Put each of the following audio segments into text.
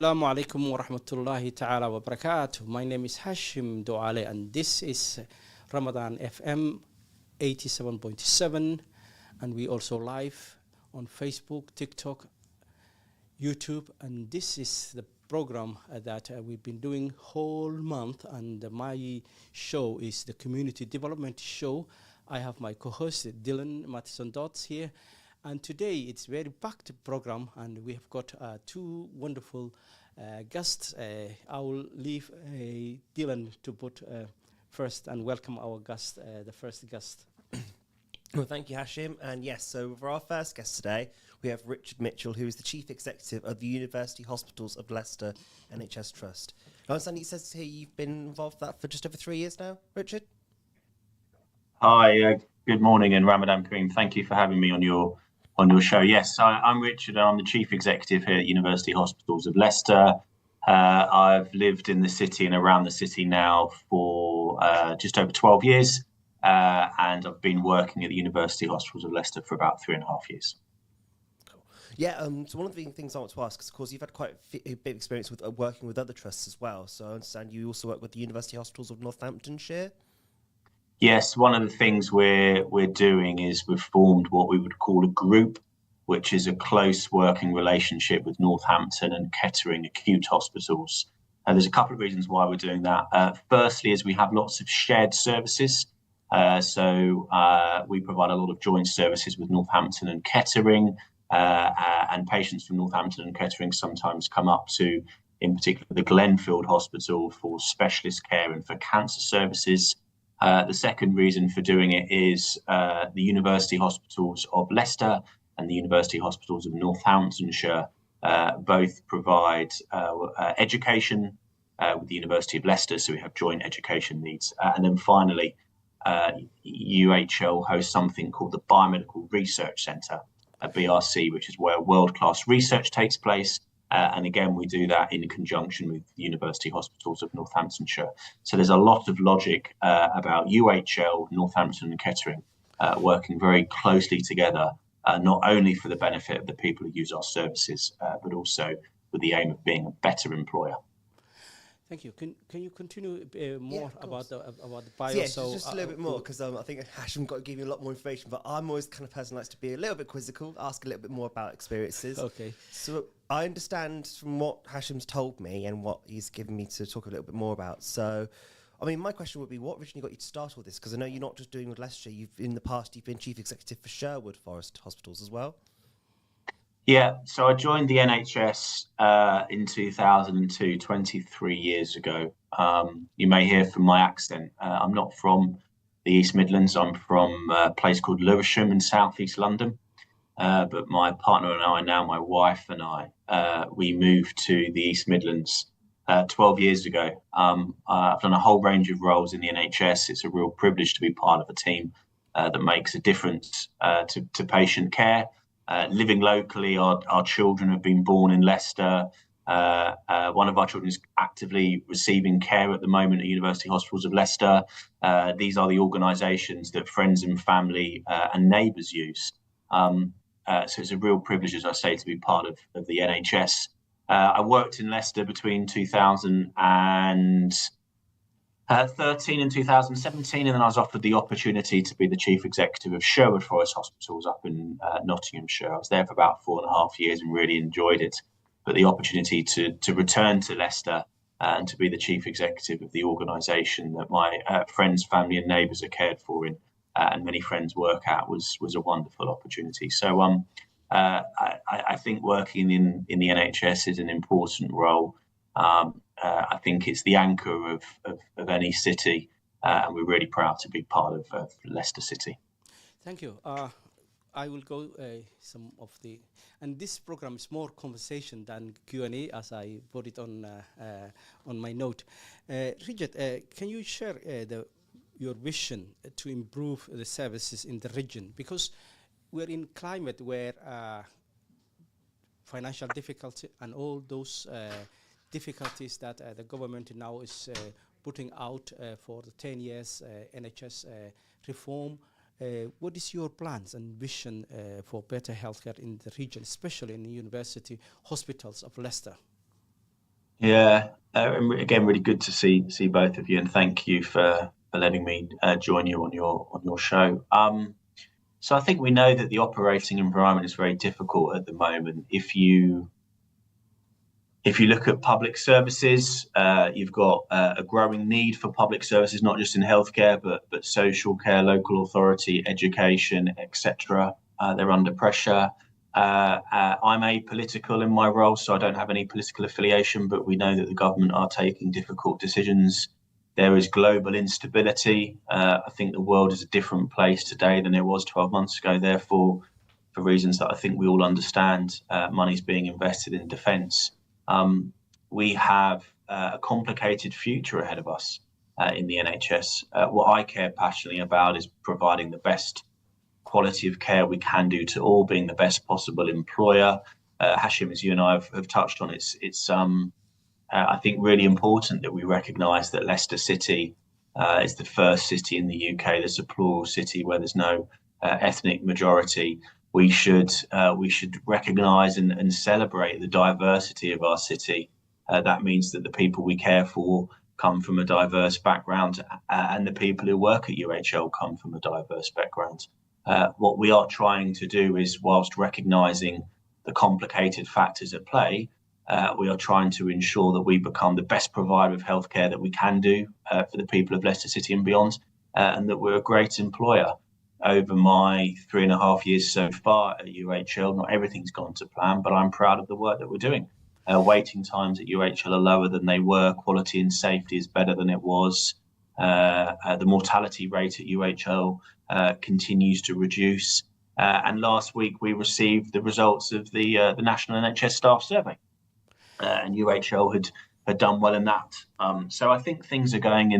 Assalamu alaikum wa rahmatullahi ta'ala wa barakatuh. My name is Hashim Douale and this is Ramadan FM 87.7, and we also live on Facebook, TikTok, YouTube, and this is the program that we've been doing whole month, and my show is the Community Development Show. I have my co-host Dylan Matheson Dodds here, and today it's very packed program, and we have got two wonderful guests. I will leave Dylan to put first and welcome our guest, the first guest. Well, thank you, Hashim. And yes, so for our first guest today, we have Richard Mitchell, who is the Chief Executive of the University Hospitals of Leicester NHS Trust. I understand it says here you've been involved with that for just over 3 years now, Richard? Hi, good morning and Ramadan Kareem. Thank you for having me on your show. Yes, I'm Richard. I'm the Chief Executive here at University Hospitals of Leicester. I've lived in the city and around the city now for just over 12 years. And I've been working at the University Hospitals of Leicester for about 3.5 years. Cool. Yeah, so one of the things I want to ask is, of course, you've had quite a bit of experience with working with other trusts as well. So I understand you also work with the University Hospitals of Northamptonshire. Yes, one of the things we're doing is we've formed what we would call a group, which is a close working relationship with Northampton and Kettering acute hospitals. And there's a couple of reasons why we're doing that. Firstly, is we have lots of shared services. So we provide a lot of joint services with Northampton and Kettering, and patients from Northampton and Kettering sometimes come up to, in particular, the Glenfield Hospital for specialist care and for cancer services. The second reason for doing it is the University Hospitals of Leicester and the University Hospitals of Northamptonshire both provide education with the University of Leicester, so we have joint education needs. And then finally, UHL hosts something called the Biomedical Research Centre, a BRC, which is where world-class research takes place. And again, we do that in conjunction with the University Hospitals of Northamptonshire. So there's a lot of logic about UHL, Northampton and Kettering working very closely together, not only for the benefit of the people who use our services, but also with the aim of being a better employer. Thank you. Can you continue more about the bio? So, yeah, just a little bit more, because I think Hashim got to give you a lot more information, but I'm always the kind of person who likes to be a little bit quizzical, ask a little bit more about experiences. Okay. So I understand from what Hashim's told me and what he's given me to talk a little bit more about. So, I mean, my question would be, what originally got you to start all this? Because I know you're not just doing with Leicestershire, in the past you've been Chief Executive for Sherwood Forest Hospitals as well. Yeah, so I joined the NHS in 2002, 23 years ago. You may hear from my accent. I'm not from the East Midlands. I'm from a place called Lewisham in southeast London. But my partner and I, now my wife and I, we moved to the East Midlands 12 years ago. I've done a whole range of roles in the NHS. It's a real privilege to be part of a team that makes a difference to patient care. Living locally, our children have been born in Leicester. One of our children is actively receiving care at the moment at University Hospitals of Leicester. These are the organisations that friends and family and neighbours use. So it's a real privilege, as I say, to be part of the NHS. I worked in Leicester between 2013 and 2017, and then I was offered the opportunity to be the Chief Executive of Sherwood Forest Hospitals up in Nottinghamshire. I was there for about 4.5 years and really enjoyed it. But the opportunity to return to Leicester and to be the Chief Executive of the organisation that my friends, family and neighbours are cared for in, and many friends work at, was a wonderful opportunity. So I think working in the NHS is an important role. I think it's the anchor of any city, and we're really proud to be part of Leicester City. Thank you. I will go some of the, and this program is more conversation than Q&A, as I put it on my note. Richard, can you share your vision to improve the services in the region? Because we're in climate where financial difficulty and all those difficulties that the government now is putting out for the 10 years NHS reform. What is your plans and vision for better healthcare in the region, especially in the University Hospitals of Leicester? Yeah, and again, really good to see both of you, and thank you for letting me join you on your show. So I think we know that the operating environment is very difficult at the moment. If you look at public services, you've got a growing need for public services, not just in healthcare, but social care, local authority, education, etc. They're under pressure. I'm apolitical in my role, so I don't have any political affiliation, but we know that the government are taking difficult decisions. There is global instability. I think the world is a different place today than it was 12 months ago. Therefore, for reasons that I think we all understand, money's being invested in defence. We have a complicated future ahead of us in the NHS. What I care passionately about is providing the best quality of care we can do to all, being the best possible employer. Hashim, as you and I have touched on, it's I think really important that we recognise that Leicester City is the first city in the UK that's a plural city where there's no ethnic majority. We should recognise and celebrate the diversity of our city. That means that the people we care for come from a diverse background, and the people who work at UHL come from a diverse background. What we are trying to do is, whilst recognising the complicated factors at play, we are trying to ensure that we become the best provider of healthcare that we can do for the people of Leicester City and beyond, and that we're a great employer. Over my 3.5 years so far at UHL, not everything's gone to plan, but I'm proud of the work that we're doing. Waiting times at UHL are lower than they were. Quality and safety is better than it was. The mortality rate at UHL continues to reduce. And last week we received the results of the National NHS Staff Survey, and UHL had done well in that. So I think things are going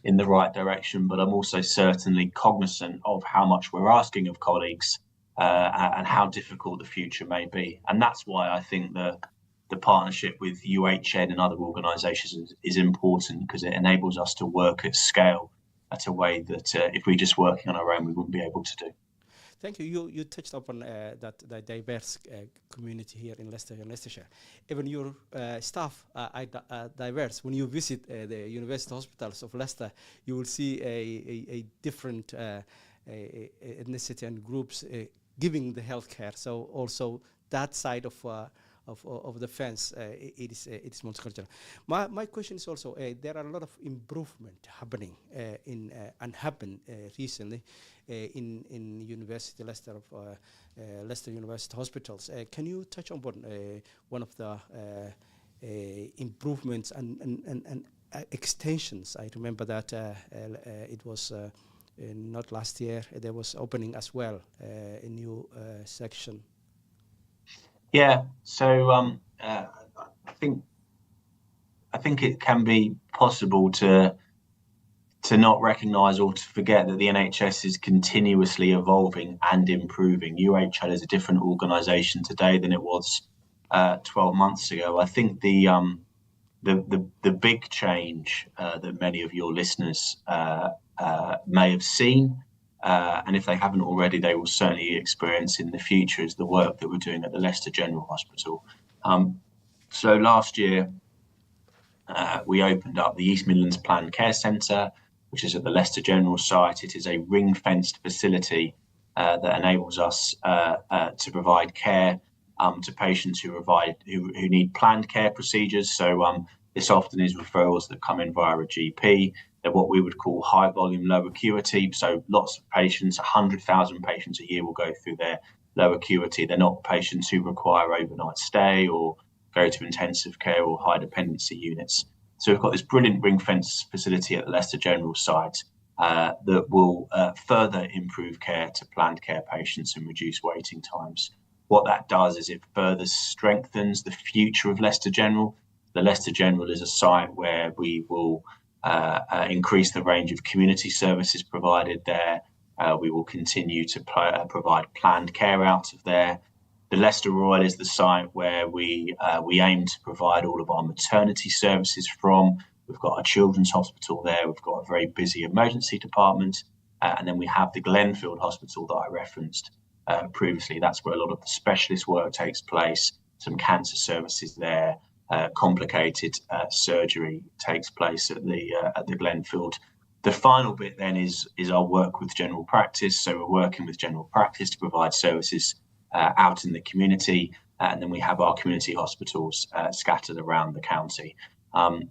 in the right direction, but I'm also certainly cognizant of how much we're asking of colleagues and how difficult the future may be. And that's why I think the partnership with UHN and other organisations is important, because it enables us to work at scale at a way that if we're just working on our own, we wouldn't be able to do. Thank you. You touched upon that the diverse community here in Leicester and Leicestershire. Even your staff are diverse. When you visit the University Hospitals of Leicester, you will see a different ethnicity and groups giving the healthcare. So also that side of the fence, it is multicultural. My question is also, there are a lot of improvement happening and happened recently in University Leicester of Leicester University Hospitals. Can you touch on one of the improvements and extensions? I remember that it was not last year. There was opening as well a new section. Yeah, so I think it can be possible to not recognise or to forget that the NHS is continuously evolving and improving. UHL is a different organisation today than it was 12 months ago. I think the big change that many of your listeners may have seen, and if they haven't already, they will certainly experience in the future, is the work that we're doing at the Leicester General Hospital. So last year, we opened up the East Midlands Planned Care Centre, which is at the Leicester General site. It is a ring-fenced facility that enables us to provide care to patients who need planned care procedures. So this often is referrals that come in via a GP. They're what we would call high volume, low acuity. So lots of patients, 100,000 patients a year will go through their low acuity. They're not patients who require overnight stay or go to intensive care or high dependency units. So we've got this brilliant ring fence facility at the Leicester General site that will further improve care to planned care patients and reduce waiting times. What that does is it further strengthens the future of Leicester General. The Leicester General is a site where we will increase the range of community services provided there. We will continue to provide planned care out of there. The Leicester Royal is the site where we aim to provide all of our maternity services from. We've got a children's hospital there. We've got a very busy emergency department. And then we have the Glenfield Hospital that I referenced previously. That's where a lot of the specialist work takes place, some cancer services there, complicated surgery takes place at the Glenfield. The final bit then is our work with general practice. So we're working with general practice to provide services out in the community, and then we have our community hospitals scattered around the county.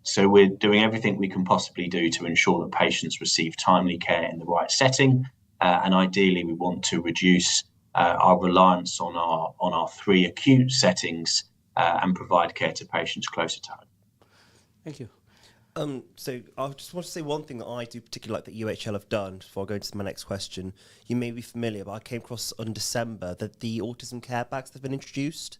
So we're doing everything we can possibly do to ensure that patients receive timely care in the right setting, and ideally we want to reduce our reliance on our 3 acute settings and provide care to patients closer to home. Thank you. So I just want to say one thing that I do particularly like that UHL have done before I go into my next question. You may be familiar, but I came across in December that the autism care bags have been introduced.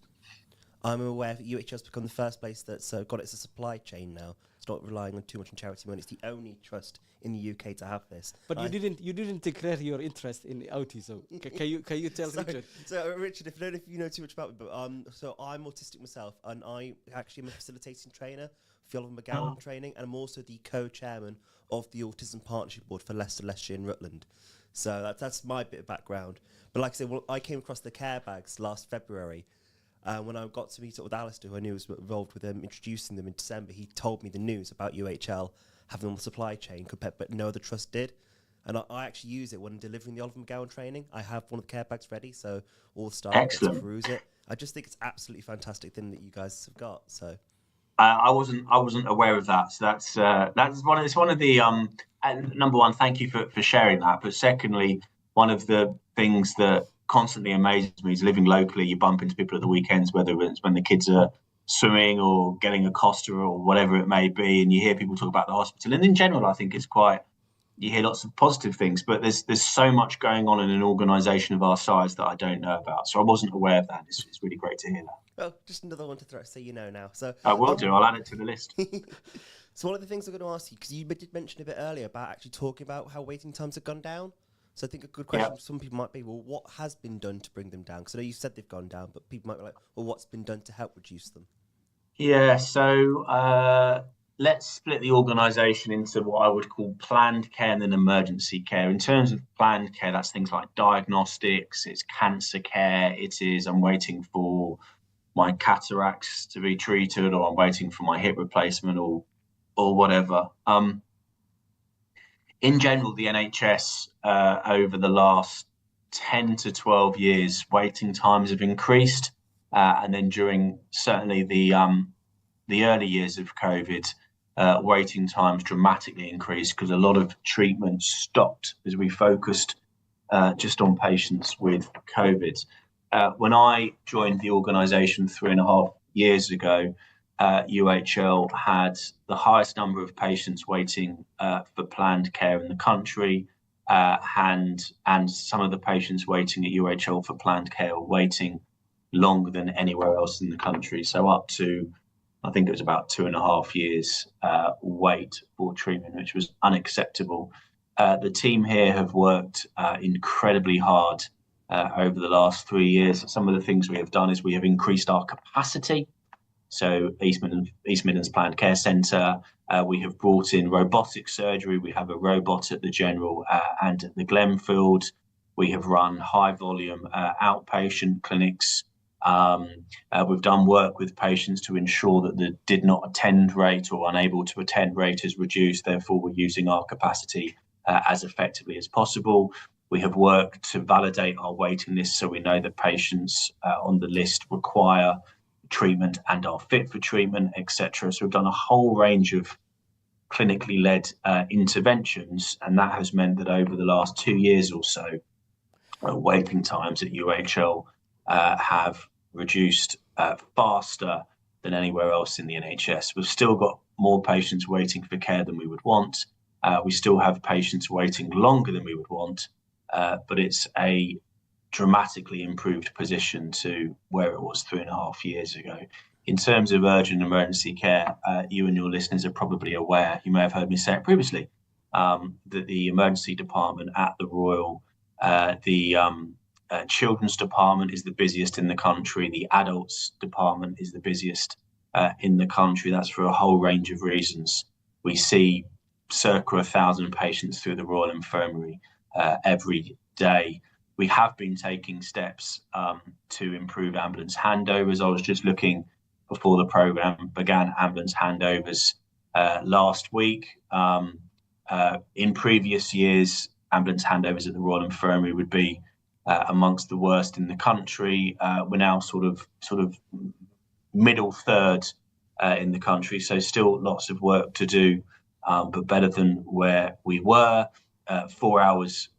I'm aware that UHL has become the first place that's got it as a supply chain now. It's not relying on too much on charity money. It's the only trust in the UK to have this. But you didn't declare your interest in autism. Can you tell Richard? So Richard, if you know too much about me, but so I'm autistic myself, and I actually am a facilitating trainer for the Oliver McGowan training, and I'm also the co-chairman of the Autism Partnership Board for Leicester, Leicestershire and Rutland. So that's my bit of background. But like I said, I came across the care bags last February. When I got to meet up with Alistair, who I knew was involved with them, introducing them in December, he told me the news about UHL having them on the supply chain, but no other trust did. And I actually use it when delivering the Oliver McGowan training. I have one of the care bags ready, so all the staff get to peruse it. I just think it's absolutely fantastic thing that you guys have got. So I wasn't aware of that. So that's one of the and number one, thank you for sharing that. But secondly, one of the things that constantly amazes me is living locally. You bump into people at the weekends, whether it's when the kids are swimming or getting a Costa or whatever it may be, and you hear people talk about the hospital. And in general, I think it's you hear lots of positive things, but there's so much going on in an organisation of our size that I don't know about. So I wasn't aware of that. It's really great to hear that. Well, just another one to throw, so you know now. So I will do. I'll add it to the list. So one of the things I'm going to ask you, because you did mention a bit earlier about actually talking about how waiting times have gone down. So I think a good question for some people might be, well, what has been done to bring them down? Because I know you said they've gone down, but people might be like, well, what's been done to help reduce them? Yeah, so let's split the organisation into what I would call planned care and then emergency care. In terms of planned care, that's things like diagnostics, it's cancer care, it is I'm waiting for my cataracts to be treated, or I'm waiting for my hip replacement or whatever. In general, the NHS over the last 10 to 12 years, waiting times have increased. And then during certainly the early years of COVID, waiting times dramatically increased because a lot of treatment stopped as we focused just on patients with COVID. When I joined the organisation 3.5 years ago, UHL had the highest number of patients waiting for planned care in the country, and some of the patients waiting at UHL for planned care were waiting longer than anywhere else in the country. So up to, I think it was about 2.5 years wait for treatment, which was unacceptable. The team here have worked incredibly hard over the last 3 years. Some of the things we have done is we have increased our capacity. So East Midlands Planned Care Centre, we have brought in robotic surgery. We have a robot at the General and at the Glenfield. We have run high volume outpatient clinics. We've done work with patients to ensure that the did not attend rate or unable to attend rate is reduced. Therefore, we're using our capacity as effectively as possible. We have worked to validate our waiting list so we know that patients on the list require treatment and are fit for treatment, etc. So we've done a whole range of clinically led interventions, and that has meant that over the last 2 years or so, waiting times at UHL have reduced faster than anywhere else in the NHS. We've still got more patients waiting for care than we would want. We still have patients waiting longer than we would want, but it's a dramatically improved position to where it was 3.5 years ago. In terms of urgent emergency care, you and your listeners are probably aware, you may have heard me say it previously, that the emergency department at the Royal, the children's department is the busiest in the country. The adults department is the busiest in the country. That's for a whole range of reasons. We see circa 1,000 patients through the Royal Infirmary every day. We have been taking steps to improve ambulance handovers. I was just looking before the programme began ambulance handovers last week. In previous years, ambulance handovers at the Royal Infirmary would be amongst the worst in the country. We're now sort of middle third in the country, so still lots of work to do, but better than where we were. 4 hours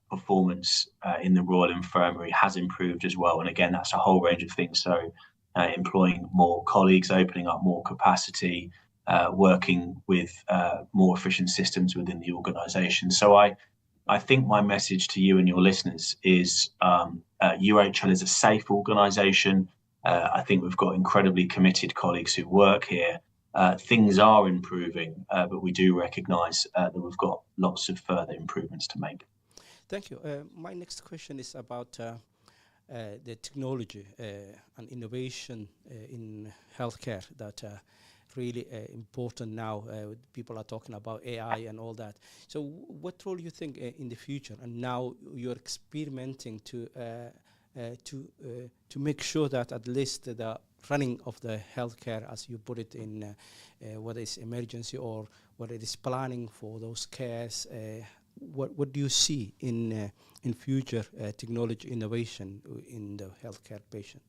performance in the Royal Infirmary has improved as well, and again, that's a whole range of things. So employing more colleagues, opening up more capacity, working with more efficient systems within the organisation. So I think my message to you and your listeners is UHL is a safe organisation. I think we've got incredibly committed colleagues who work here. Things are improving, but we do recognise that we've got lots of further improvements to make. Thank you. My next question is about the technology and innovation in healthcare that really important now. People are talking about AI and all that. So what role do you think in the future? And now you're experimenting to make sure that at least the running of the healthcare, as you put it, in whether it's emergency or whether it is planning for those cares, what do you see in future technology innovation in the healthcare patient?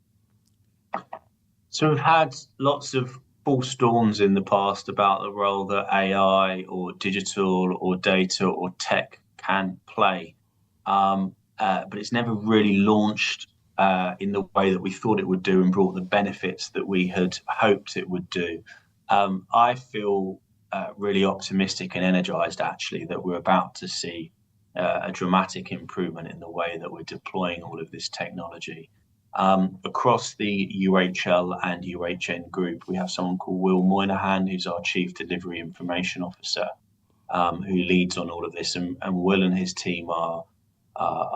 So we've had lots of false dawns in the past about the role that AI or digital or data or tech can play, but it's never really launched in the way that we thought it would do and brought the benefits that we had hoped it would do. I feel really optimistic and energized, actually, that we're about to see a dramatic improvement in the way that we're deploying all of this technology. Across the UHL and UHN group, we have someone called Will Moynihan, who's our Chief Delivery Information Officer, who leads on all of this. And Will and his team are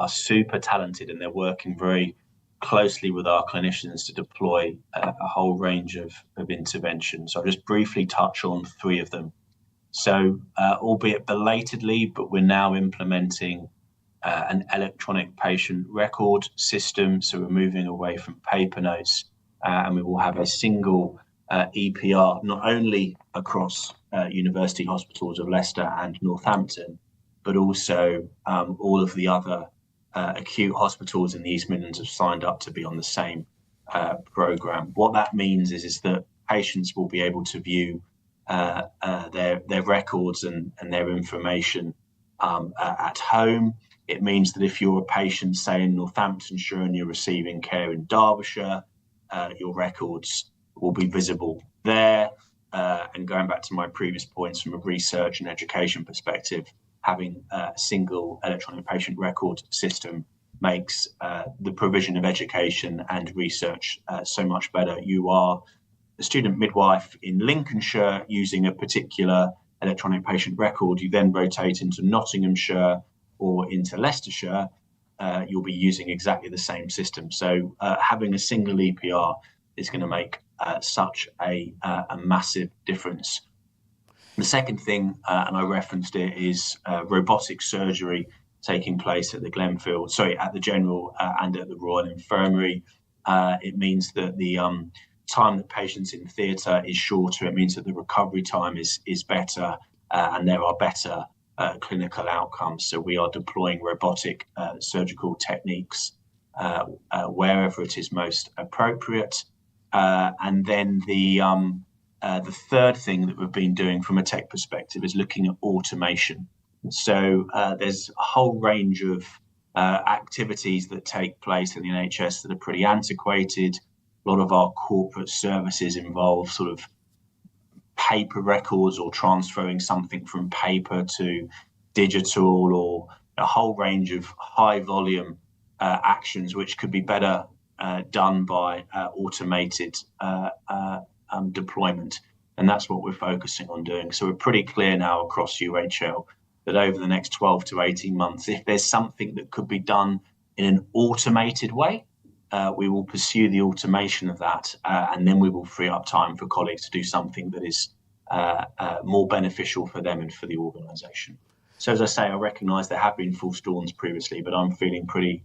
super talented, and they're working very closely with our clinicians to deploy a whole range of interventions. So I'll just briefly touch on 3 of them. So, albeit belatedly, but we're now implementing an electronic patient record system. So we're moving away from paper notes, and we will have a single EPR, not only across University Hospitals of Leicester and Northampton, but also all of the other acute hospitals in the East Midlands have signed up to be on the same programme. What that means is that patients will be able to view their records and their information at home. It means that if you're a patient, say in Northamptonshire, and you're receiving care in Derbyshire, your records will be visible there. And going back to my previous points from a research and education perspective, having a single electronic patient record system makes the provision of education and research so much better. You are a student midwife in Lincolnshire using a particular electronic patient record. You then rotate into Nottinghamshire or into Leicestershire, you'll be using exactly the same system. So having a single EPR is going to make such a massive difference. The second thing, and I referenced it, is robotic surgery taking place at the at the General and at the Royal Infirmary. It means that the time that patients in theatre is shorter. It means that the recovery time is better, and there are better clinical outcomes. So we are deploying robotic surgical techniques wherever it is most appropriate. And then the third thing that we've been doing from a tech perspective is looking at automation. So there's a whole range of activities that take place in the NHS that are pretty antiquated. A lot of our corporate services involve sort of paper records or transferring something from paper to digital, or a whole range of high volume actions which could be better done by automated deployment. And that's what we're focusing on doing. So we're pretty clear now across UHL that over the next 12 to 18 months, if there's something that could be done in an automated way, we will pursue the automation of that, and then we will free up time for colleagues to do something that is more beneficial for them and for the organisation. So as I say, I recognise there have been false dawns previously, but I'm feeling pretty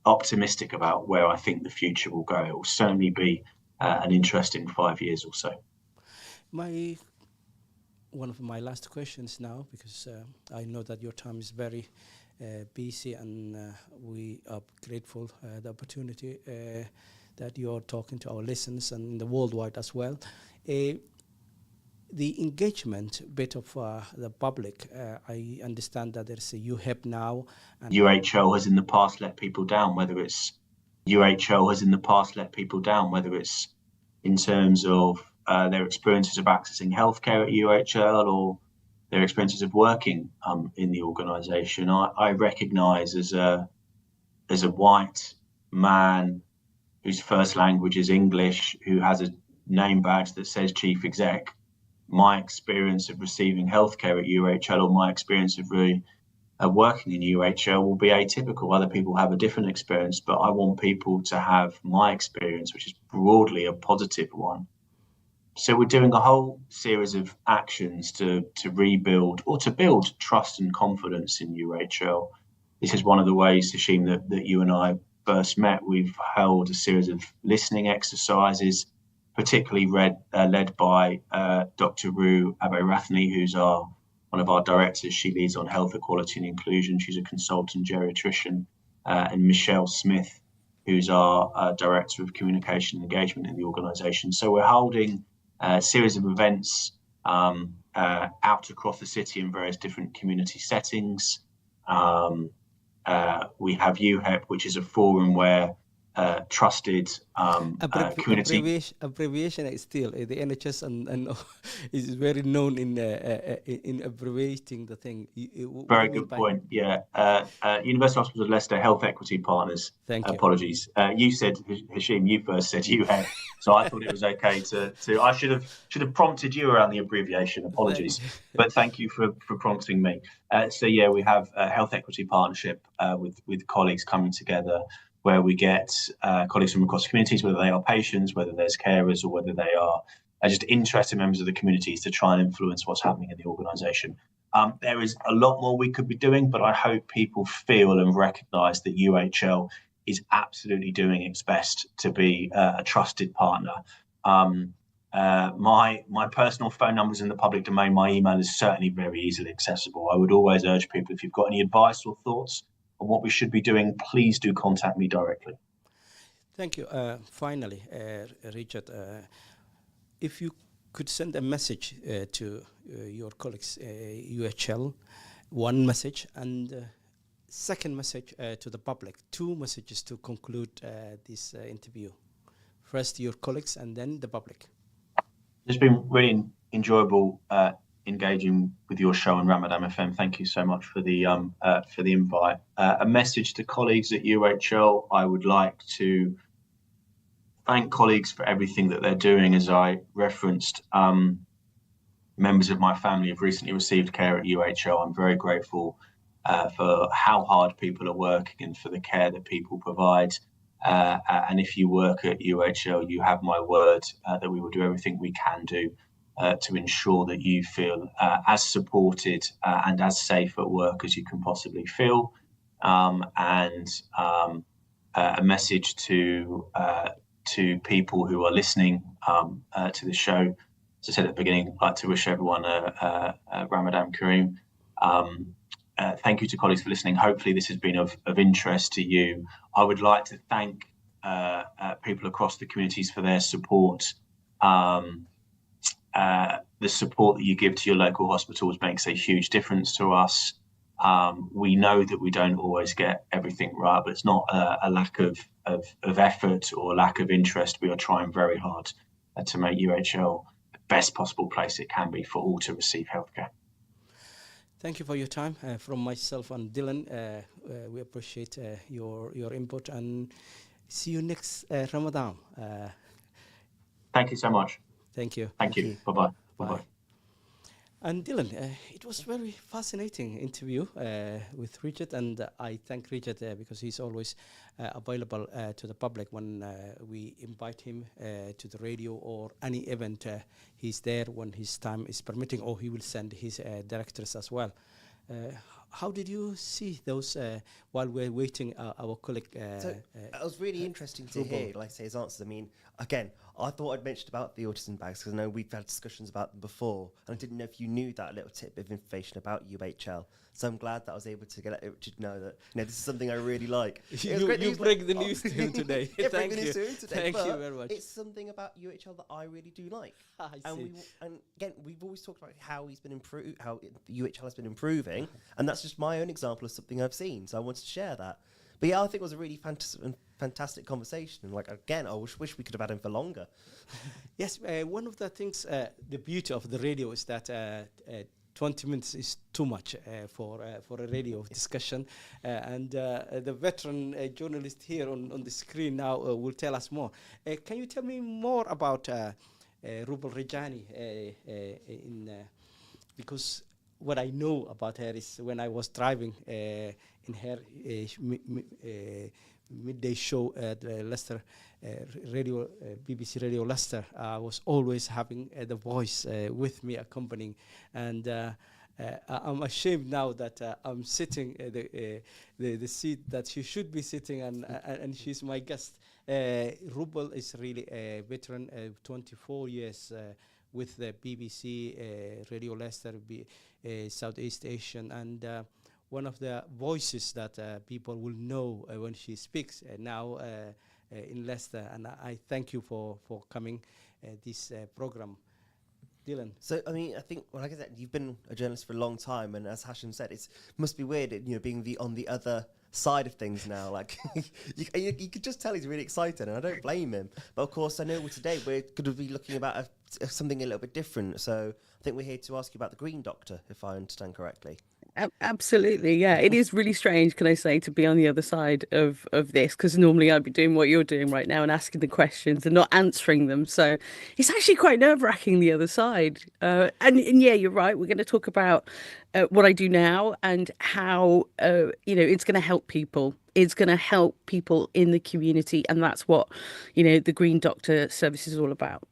optimistic about where I think the future will go. It will certainly be an interesting 5 years or so. One of my last questions now, because I know that your time is very busy, and we are grateful the opportunity that you are talking to our listeners and in the worldwide as well. The engagement bit of the public, I understand that there's a UHEP now. And UHL has in the past let people down, whether it's in terms of their experiences of accessing healthcare at UHL or their experiences of working in the organisation. I recognise as a white man whose first language is English, who has a name badge that says Chief Exec, my experience of receiving healthcare at UHL or my experience of really working in UHL will be atypical. Other people have a different experience, but I want people to have my experience, which is broadly a positive one. So we're doing a whole series of actions to rebuild or to build trust and confidence in UHL. This is one of the ways, Hashim, that you and I first met. We've held a series of listening exercises, particularly led by Dr. Rue Aberathne, who's one of our directors. She leads on health equality and inclusion. She's a consultant geriatrician. And Michelle Smith, who's our director of communication and engagement in the organisation. So we're holding a series of events out across the city in various different community settings. We have UHEP, which is a forum where trusted community abbreviation is still the NHS and is very known in abbreviating the thing. Very good point. Yeah, University Hospitals of Leicester Health Equity Partners. Thank you. Apologies. You said, Hashim, you first said UHEP, so I thought it was okay to. I should have prompted you around the abbreviation. Apologies, but thank you for prompting me. So yeah, we have a Health Equity Partnership with colleagues coming together, where we get colleagues from across communities, whether they are patients, whether there's carers, or whether they are just interested members of the communities, to try and influence what's happening in the organisation. There is a lot more we could be doing, but I hope people feel and recognise that UHL is absolutely doing its best to be a trusted partner. My personal phone number is in the public domain. My email is certainly very easily accessible. I would always urge people, if you've got any advice or thoughts on what we should be doing, please do contact me directly. Thank you. Finally, Richard, if you could send a message to your colleagues, UHL, one message, and second message to the public, two messages to conclude this interview. First, your colleagues, and then the public. It's been really enjoyable engaging with your show on Ramadan FM. Thank you so much for the invite. A message to colleagues at UHL: I would like to thank colleagues for everything that they're doing. As I referenced, members of my family have recently received care at UHL. I'm very grateful for how hard people are working and for the care that people provide. And if you work at UHL, you have my word that we will do everything we can do to ensure that you feel as supported and as safe at work as you can possibly feel. And a message to people who are listening to the show. As I said at the beginning, I'd like to wish everyone a Ramadan Kareem. Thank you to colleagues for listening. Hopefully this has been of interest to you. I would like to thank people across the communities for their support. The support that you give to your local hospitals makes a huge difference to us. We know that we don't always get everything right, but it's not a lack of effort or lack of interest. We are trying very hard to make UHL the best possible place it can be for all to receive healthcare. Thank you for your time. From myself and Dylan, we appreciate your input, and see you next Ramadan. Thank you so much. Thank you. Thank you. Bye-bye. Bye-bye. And Dylan, it was very fascinating interview with Richard, and I thank Richard because he's always available to the public when we invite him to the radio or any event. He's there when his time is permitting, or he will send his directors as well. How did you see those while we're waiting our colleague? So it was really interesting to hear, like I say, his answers. I mean, again, I thought I'd mentioned about the autism bags because I know we've had discussions about them before, and I didn't know if you knew that little tidbit of information about UHL. So I'm glad that I was able to get Richard to know that this is something I really like. You break the news to him today. Yeah, Thank break the you. news to him today. Thank you very much. It's something about UHL that I really do like. I see. And again, we've always talked about how he's been UHL has been improving, and that's just my own example of something I've seen. So I wanted to share that. But yeah, I think it was a really fantastic conversation. And again, I wish we could have had him for longer. Yes, one of the things, the beauty of the radio is that 20 minutes is too much for a radio discussion. And the veteran journalist here on the screen now will tell us more. Can you tell me more about Rubal Rejani? Because what I know about her is when I was driving in her midday show at Leicester radio, BBC Radio Leicester, I was always having the voice with me accompanying, and I'm ashamed now that I'm sitting the seat that she should be sitting, and she's my guest. Rubal is really a veteran, 24 years with the BBC Radio Leicester, Southeast Asian, and one of the voices that people will know when she speaks now in Leicester. And I thank you for coming this program. Dylan. So, I mean, I think, well, like I said, you've been a journalist for a long time, and as Hashim said, it must be weird, being on the other side of things now. Like, you could just tell he's really excited, and I don't blame him. But of course, I know today we're going to be looking about something a little bit different. So, I think we're here to ask you about the Green Doctor, if I understand correctly. Absolutely, yeah. It is really strange, can I say, to be on the other side of this, because normally I'd be doing what you're doing right now and asking the questions and not answering them. So it's actually quite nerve-wracking, the other side. And yeah, you're right. We're going to talk about what I do now and how it's going to help people. It's going to help people in the community, and that's what the Green Doctor service is all about.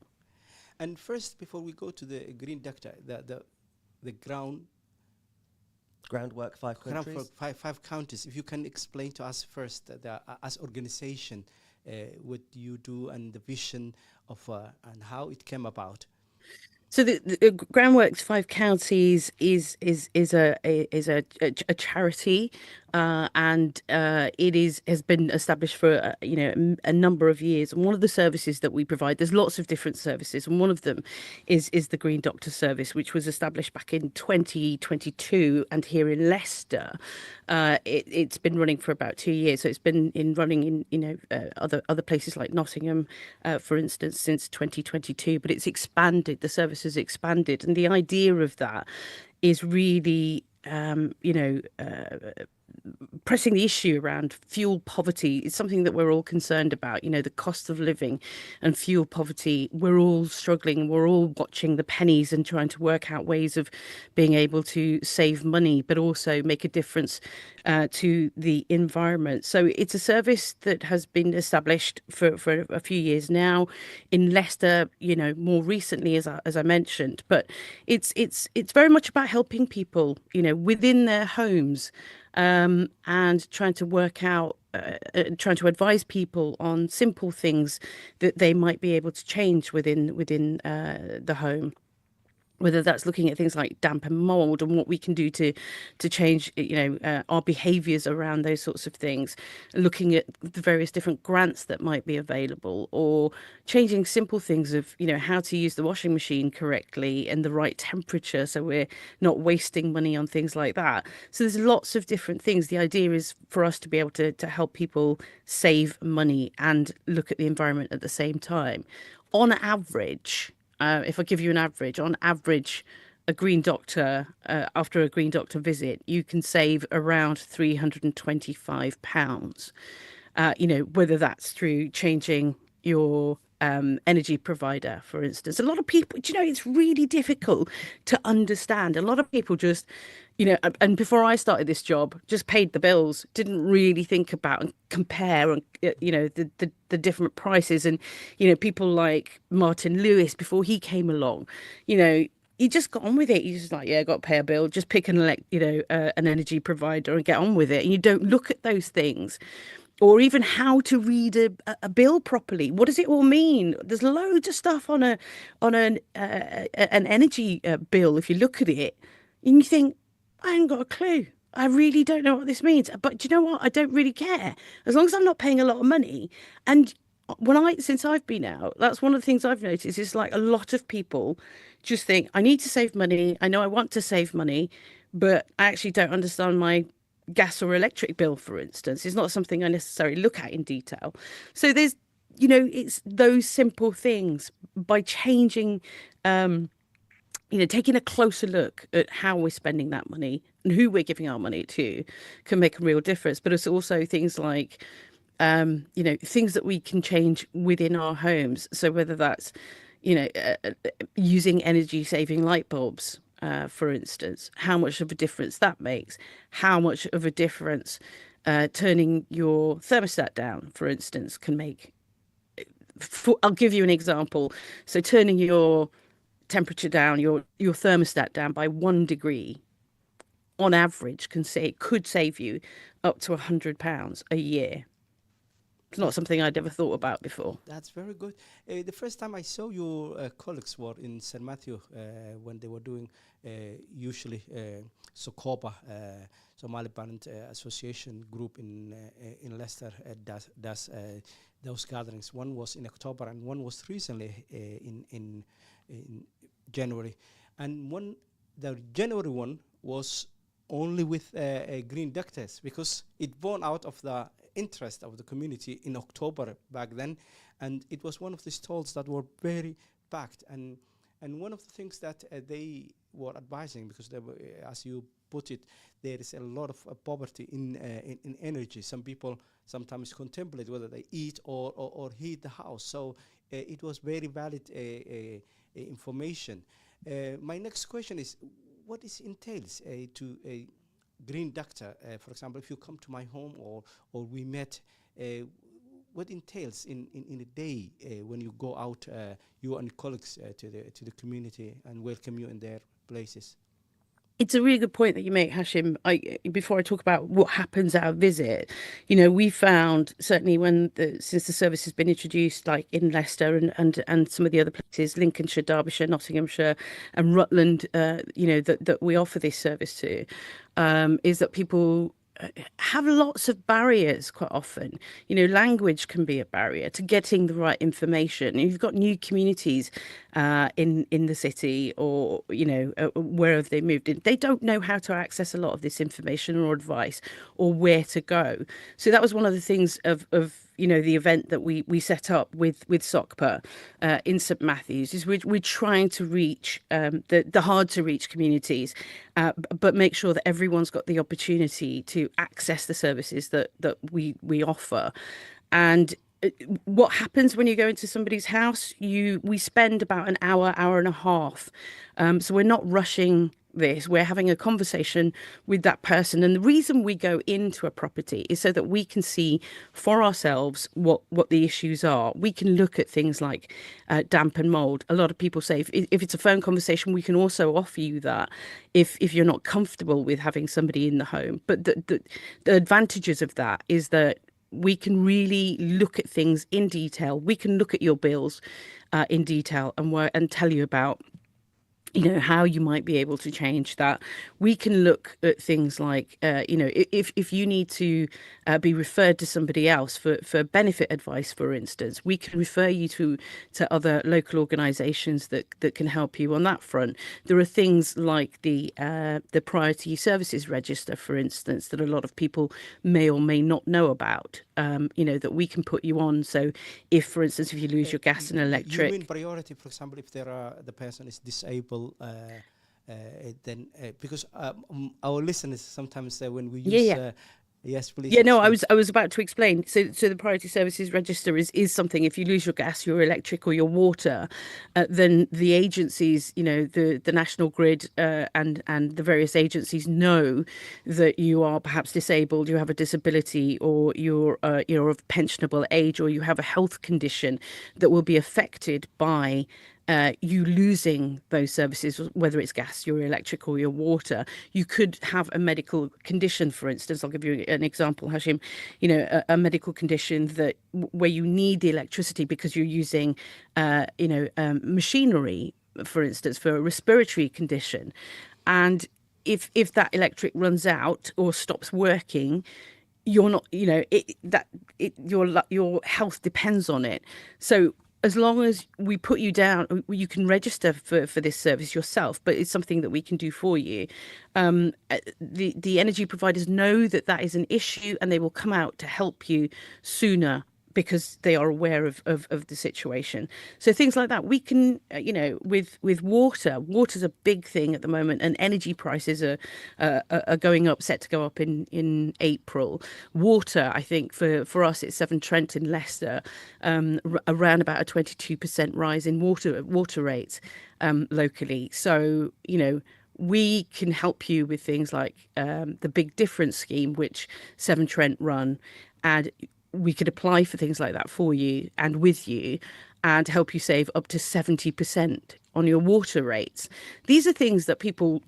And first, before we go to the Green Doctor, the groundwork, 5 countries. Groundwork, five countries. If you can explain to us first, as organization, what you do and the vision of and how it came about. So the Groundworks 5 Counties is a charity, and it has been established for a number of years. And one of the services that we provide, there's lots of different services, and one of them is the Green Doctor service, which was established back in 2022, and here in Leicester, it's been running for about 2 years. So it's been running in other places like Nottingham, for instance, since 2022. But it's expanded. The service has expanded, and the idea of that is really pressing the issue around fuel poverty. Is something that we're all concerned about. The cost of living and fuel poverty. We're all struggling. We're all watching the pennies and trying to work out ways of being able to save money, but also make a difference to the environment. So it's a service that has been established for a few years now in Leicester, more recently, as I mentioned. But it's very much about helping people, within their homes, and trying to work out, trying to advise people on simple things that they might be able to change within the home. Whether that's looking at things like damp and mold and what we can do to change, our behaviours around those sorts of things, looking at the various different grants that might be available, or changing simple things of, how to use the washing machine correctly and the right temperature, so we're not wasting money on things like that. So there's lots of different things. The idea is for us to be able to help people save money and look at the environment at the same time. On average, if I give you an average, on average, a Green Doctor, after a Green Doctor visit, you can save around £325. Whether that's through changing your energy provider, for instance. A lot of people, it's really difficult to understand. A lot of people just, and before I started this job, just paid the bills, didn't really think about and compare and, the different prices. And, people like Martin Lewis, before he came along, you just got on with it. You just like, yeah, got to pay a bill, just pick an energy provider and get on with it. And you don't look at those things. or even how to read a bill properly. What does it all mean? There's loads of stuff on an energy bill. If you look at it, and you think, I ain't got a clue. I really don't know what this means. But do you know what? I don't really care as long as I'm not paying a lot of money. And since I've been out, that's one of the things I've noticed is like a lot of people just think, I need to save money. I know I want to save money, but I actually don't understand my gas or electric bill, for instance. It's not something I necessarily look at in detail. So there's, it's those simple things by changing, taking a closer look at how we're spending that money and who we're giving our money to can make a real difference. But it's also things like, things that we can change within our homes. So whether that's, using energy saving light bulbs, for instance, how much of a difference that makes, how much of a difference turning your thermostat down, for instance, can make. I'll give you an example. So turning your temperature down, your thermostat down by 1 degree on average could save you up to £100 a year. It's not something I'd ever thought about before. That's very good. The first time I saw your colleagues were in St. Matthew when they were doing usually Sokoba, Somaliland Association group in Leicester does those gatherings. One was in October and one was recently in January. And the January one was only with green ducters because it born out of the interest of the community in October back then, and it was one of the stalls that were very packed. And one of the things that they were advising, because they were, as you put it, there is a lot of poverty in energy. Some people sometimes contemplate whether they eat or heat the house. So it was very valid information. My next question is, what it entails to a green ductor? For example, if you come to my home or we met, what entails in a day when you go out, you and colleagues to the community and welcome you in their places? It's a really good point that you make, Hashim. Before I talk about what happens at our visit, we found certainly since the service has been introduced, like in Leicester and some of the other places, Lincolnshire, Derbyshire, Nottinghamshire, and Rutland, that we offer this service to, is that people have lots of barriers quite often. Language can be a barrier to getting the right information. You've got new communities in the city or, wherever they moved in. They don't know how to access a lot of this information or advice or where to go. So that was one of the things of the event that we set up with SOCPA in St Matthews, is we're trying to reach the hard to reach communities, but make sure that everyone's got the opportunity to access the services that we offer. And what happens when you go into somebody's house? We spend about an hour and a half. So we're not rushing this. We're having a conversation with that person. And the reason we go into a property is so that we can see for ourselves what the issues are. We can look at things like damp and mold. A lot of people say if it's a phone conversation, we can also offer you that if you're not comfortable with having somebody in the home. But the advantages of that is that we can really look at things in detail. We can look at your bills in detail and tell you about how you might be able to change that. We can look at things like, if you need to be referred to somebody else for benefit advice, for instance, we can refer you to other local organisations that can help you on that front. There are things like the Priority Services Register, for instance, that a lot of people may or may not know about, that we can put you on. So if, for instance, if you lose your gas and electric... You mean priority, for example, if the person is disabled, then because our listeners sometimes when we use yes, please. Yeah, no, I was about to explain. So the Priority Services Register is something. If you lose your gas, your electric, or your water, then the agencies, the National Grid and the various agencies know that you are perhaps disabled, you have a disability, or you're of pensionable age, or you have a health condition that will be affected by you losing those services, whether it's gas, your electric, or your water. You could have a medical condition, for instance. I'll give you an example, Hashim. A medical condition that where you need the electricity because you're using, machinery, for instance, for a respiratory condition, and if that electric runs out or stops working, you're not, your health depends on it. So as long as we put you down, you can register for this service yourself, but it's something that we can do for you. The energy providers know that is an issue, and they will come out to help you sooner because they are aware of the situation. So things like that, we can, with water's a big thing at the moment, and energy prices are going up, set to go up in April. Water, I think for us, it's Severn Trent in Leicester, around about a 22% rise in water rates locally. So, we can help you with things like the Big Difference scheme, which Severn Trent run, and we could apply for things like that for you and with you, and help you save up to 70% on your water rates. These are things that people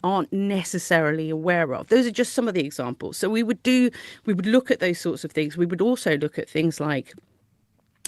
aren't necessarily aware of. Those are just some of the examples. So we would look at those sorts of things. We would also look at things like,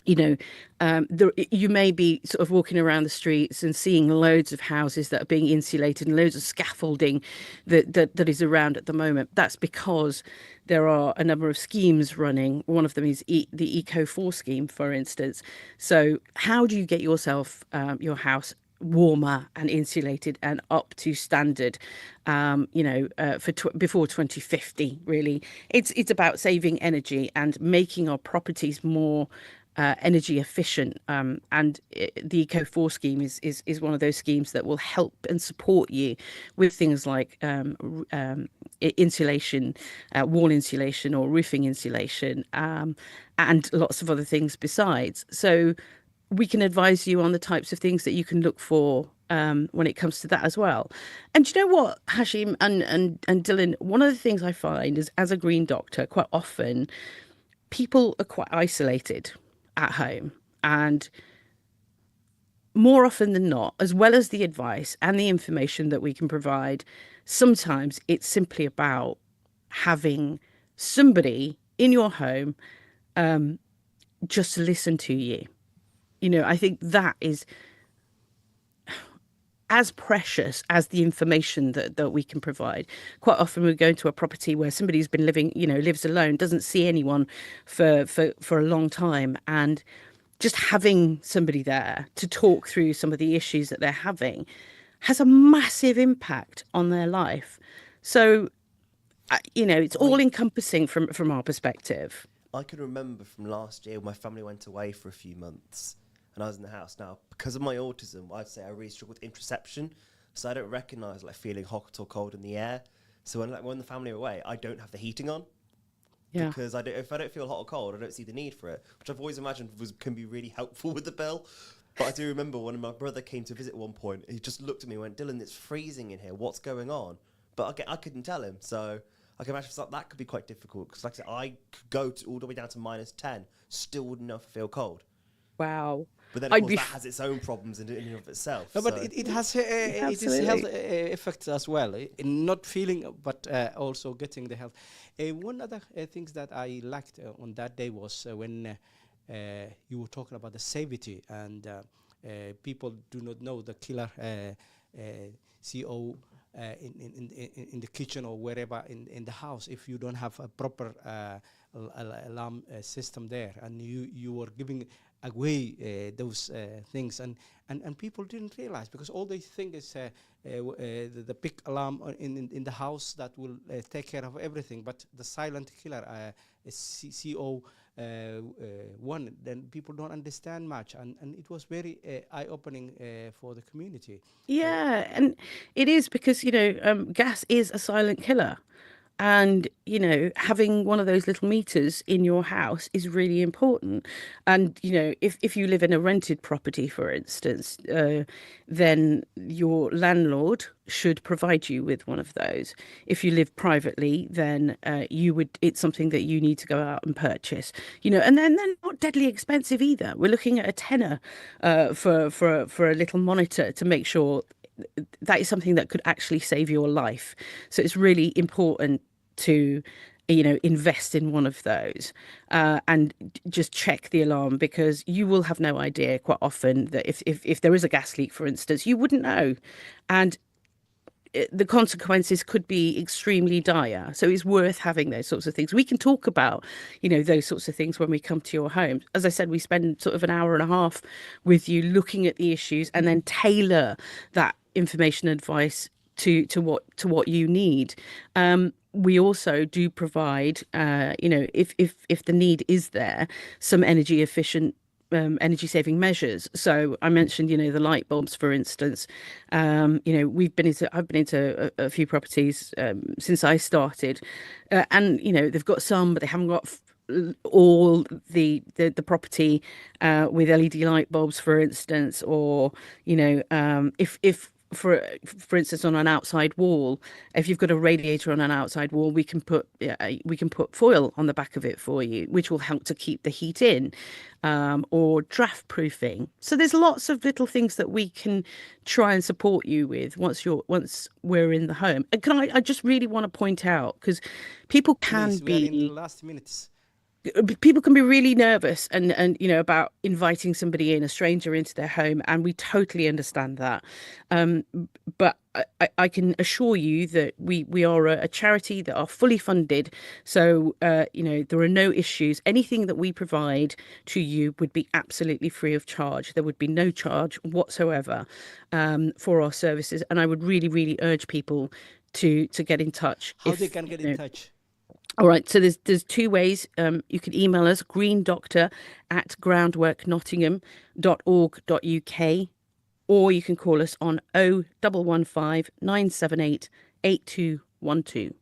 you may be sort of walking around the streets and seeing loads of houses that are being insulated and loads of scaffolding that is around at the moment. That's because there are a number of schemes running. One of them is the Eco4 scheme, for instance. So how do you get yourself, your house warmer and insulated and up to standard, before 2050, really? It's about saving energy and making our properties more energy efficient, and the Eco4 scheme is one of those schemes that will help and support you with things like insulation, wall insulation or roofing insulation, and lots of other things besides. So we can advise you on the types of things that you can look for when it comes to that as well. And you know what, Hashim and Dylan, one of the things I find is, as a green doctor, quite often people are quite isolated at home, and more often than not, as well as the advice and the information that we can provide, sometimes it's simply about having somebody in your home just to listen to you. I think that is as precious as the information that we can provide. Quite often we go into a property where somebody's been living, lives alone, doesn't see anyone for a long time, and just having somebody there to talk through some of the issues that they're having has a massive impact on their life. So, it's all encompassing from our perspective. I can remember from last year, my family went away for a few months, and I was in the house. Now, because of my autism, I'd say I really struggle with interoception, so I don't recognise feeling hot or cold in the air. So when the family are away, I don't have the heating on. Yeah. Because if I don't feel hot or cold, I don't see the need for it, which I've always imagined can be really helpful with the bill. But I do remember when my brother came to visit at one point, he just looked at me and went, "Dylan, it's freezing in here. What's going on?" But I couldn't tell him, so I can imagine that could be quite difficult. Because like I said, I could go all the way down to -10, still wouldn't know if I feel cold. Wow. But then, of course, that has its own problems in and of itself. No, but it has it is health effects as well. In not feeling, but also getting the health. One other things that I liked on that day was when you were talking about the safety, and people do not know the killer CO in the kitchen or wherever in the house if you don't have a proper alarm system there, and you were giving away those things, and people didn't realize, because all they think is the big alarm in the house that will take care of everything, but the silent killer is CO one, then people don't understand much, and it was very eye-opening for the community. Yeah, and it is, because gas is a silent killer. And, having one of those little meters in your house is really important. And, if you live in a rented property, for instance, then your landlord should provide you with one of those. If you live privately, then it's something that you need to go out and purchase, and then they're not deadly expensive either. We're looking at a tenner for a little monitor to make sure that is something that could actually save your life. So it's really important to invest in one of those, and just check the alarm, because you will have no idea quite often that if there is a gas leak, for instance, you wouldn't know, and the consequences could be extremely dire. So it's worth having those sorts of things. We can talk about, those sorts of things when we come to your home. As I said, we spend sort of an hour and a half with you looking at the issues, and then tailor that information and advice to what you need. We also do provide, if the need is there, some energy efficient energy saving measures. So I mentioned, the light bulbs, for instance. I've been into a few properties since I started, and they've got some, but they haven't got all the property with LED light bulbs, for instance, or if for instance, on an outside wall, if you've got a radiator on an outside wall, we can put foil on the back of it for you, which will help to keep the heat in, or draft proofing. So there's lots of little things that we can try and support you with once we're in the home. And I just really want to point out, because people can Please, we are in the be last minutes. people can be really nervous and about inviting somebody in, a stranger, into their home, and we totally understand that, but I can assure you that we are a charity that are fully funded, so there are no issues. Anything that we provide to you would be absolutely free of charge. There would be no charge whatsoever for our services, and I would really, really urge people to get in touch. How they can get in touch? All right, so there's two ways. You can email us, greendoctor@groundworknottingham.org.uk, or you can call us on 0115 978 8212.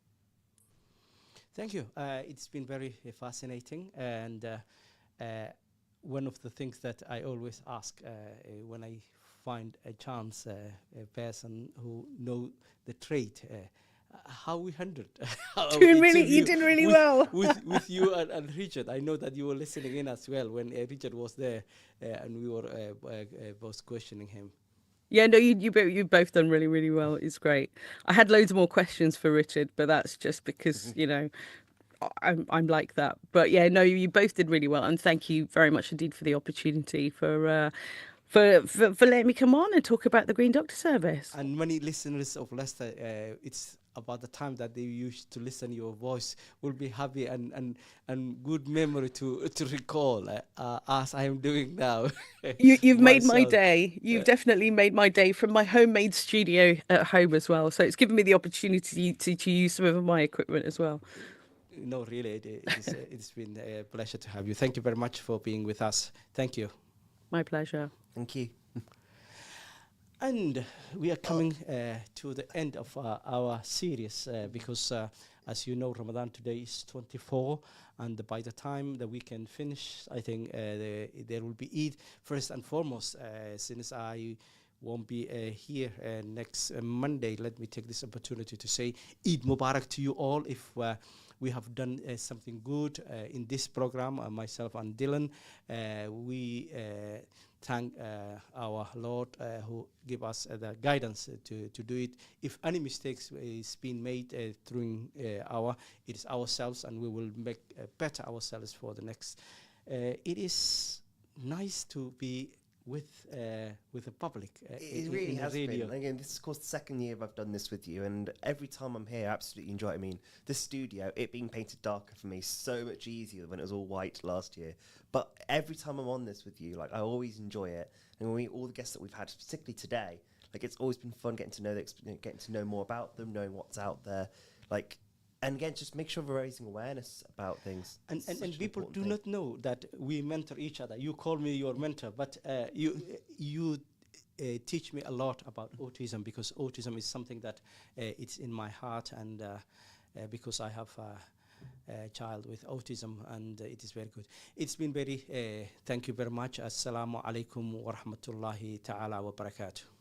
Thank you. It's been very fascinating, and one of the things that I always ask when I find a chance, a person who know the trade, how we handled. You did really well. with you and Richard. I know that you were listening in as well when Richard was there, and we were both questioning him. Yeah, no, you've both done really, really well. It's great. I had loads more questions for Richard, but that's just because I'm like that. But yeah, no, you both did really well, and thank you very much indeed for the opportunity for letting me come on and talk about the Green Doctor service. And many listeners of Leicester, it's about the time that they used to listen your voice, will be happy and good memory to recall, as I am doing now. You've made my day. You've definitely made my day, from my homemade studio at home as well. So it's given me the opportunity to use some of my equipment as well. No, really, it's been a pleasure to have you. Thank you very much for being with us. Thank you. My pleasure. Thank you. And we are coming to the end of our series, because, as you know, Ramadan today is 24, and by the time the weekend finish, I think there will be Eid. First and foremost, since I won't be here next Monday, let me take this opportunity to say Eid Mubarak to you all. If we have done something good in this program, myself and Dylan, we thank our Lord who give us the guidance to do it. If any mistakes is being made during it is ourselves, and we will make better ourselves for the next. It is nice to be with the public. It really has radio. been. Again, this is, of course, the second year I've done this with you, and every time I'm here, I absolutely enjoy it. I mean, this studio, it being painted darker for me, so much easier when it was all white last year. But every time I'm on this with you, like, I always enjoy it. And when all the guests that we've had, particularly today, like, it's always been fun getting to know getting to know more about them, knowing what's out there, like. And again, just make sure we're raising awareness about things. And people do not know that we mentor each other. You call me your mentor, but you teach me a lot about autism, because autism is something that it's in my heart, and because I have a child with autism, and it is very good. It's been very, thank you very much. Assalamu alaikum wa rahmatullahi ta'ala wa barakatuh.